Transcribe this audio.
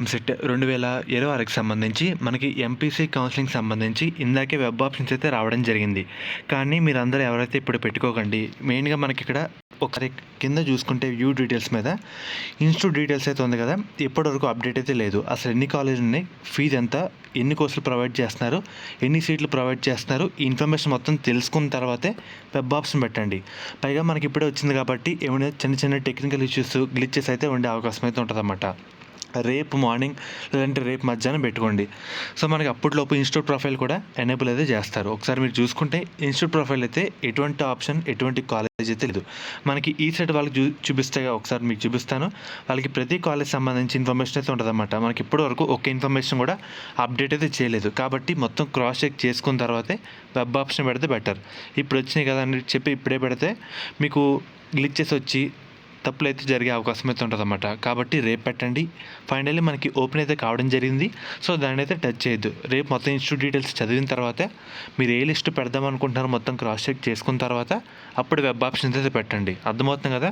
Set 2026కి సంబంధించి మనకి MPC counselling సంబంధించి ఇందాకే వెబ్ ఆప్షన్స్ అయితే రావడం జరిగింది. కానీ మీరందరూ ఎవరైతే ఇప్పుడు పెట్టుకోకండి. మెయిన్‌గా మనకిక్కడ ఒకసారి కింద చూసుకుంటే వ్యూ డీటెయిల్స్ మీద ఇన్‌స్టిట్యూట్ డీటెయిల్స్ అయితే ఉంది కదా! ఇప్పటివరకు అప్డేట్ అయితే లేదు. అసలు ఎన్ని కాలేజీలున్నాయి? ఫీజ్ ఎంత? ఎన్ని కోర్సులు ప్రొవైడ్ చేస్తున్నారు? ఎన్ని సీట్లు ప్రొవైడ్ చేస్తున్నారు? ఈ ఇన్ఫర్మేషన్ మొత్తం తెలుసుకున్న తర్వాతే వెబ్ ఆప్షన్ పెట్టండి. పైగా మనకి ఇప్పుడే వచ్చింది కాబట్టి ఏమైనా చిన్న చిన్న టెక్నికల్ ఇష్యూస్, గ్లిచెస్ అయితే ఉండే అవకాశం అయితే ఉంటదన్నమాట. రేపు మార్నింగ్ లేదంటే రేపు మధ్యాహ్నం పెట్టుకోండి. సో, మనకి అప్పటిలోపు ఇన్‌స్టిట్యూట్ ప్రొఫైల్ కూడా ఎనేబుల్ అయితే చేస్తారు. ఒకసారి మీరు చూసుకుంటే ఇన్‌స్టిట్యూట్ ప్రొఫైల్ అయితే ఎటువంటి ఆప్షన్, ఎటువంటి కాలేజ్ అయితే లేదు. మనకి ఈ సెట్ వాళ్ళకి చూపిస్తేగా ఒకసారి మీకు చూపిస్తాను. వాళ్ళకి ప్రతి కాలేజ్ సంబంధించి ఇన్ఫర్మేషన్ అయితే ఉంటదన్నమాట. మనకి ఇప్పటి వరకు ఒక్క ఇన్ఫర్మేషన్ కూడా అప్డేట్ అయితే చేయలేదు. కాబట్టి మొత్తం క్రాస్ చెక్ చేసుకున్న తర్వాతే వెబ్ ఆప్షన్ పెడితే బెటర్. ఇప్పుడు వచ్చినాయి కదా అని చెప్పి ఇప్పుడే పెడితే మీకు గ్లిచెస్ వచ్చి తప్పులైతే జరిగే అవకాశం అయితే ఉంటదన్నమాట. కాబట్టి రేపు పెట్టండి. ఫైనల్లీ మనకి ఓపెన్ అయితే కావడం జరిగింది. సో, దాన్నైతే టచ్ చేయొద్దు. రేపు మొత్తం ఇన్‌స్టిట్యూట్ డీటెయిల్స్ చదివిన తర్వాతే మీరు ఏ లిస్ట్ పెడదాం అనుకుంటున్నారో మొత్తం క్రాస్ చెక్ చేసుకున్న తర్వాత అప్పుడు వెబ్ ఆప్షన్స్ అయితే పెట్టండి. అర్థమవుతుంది కదా!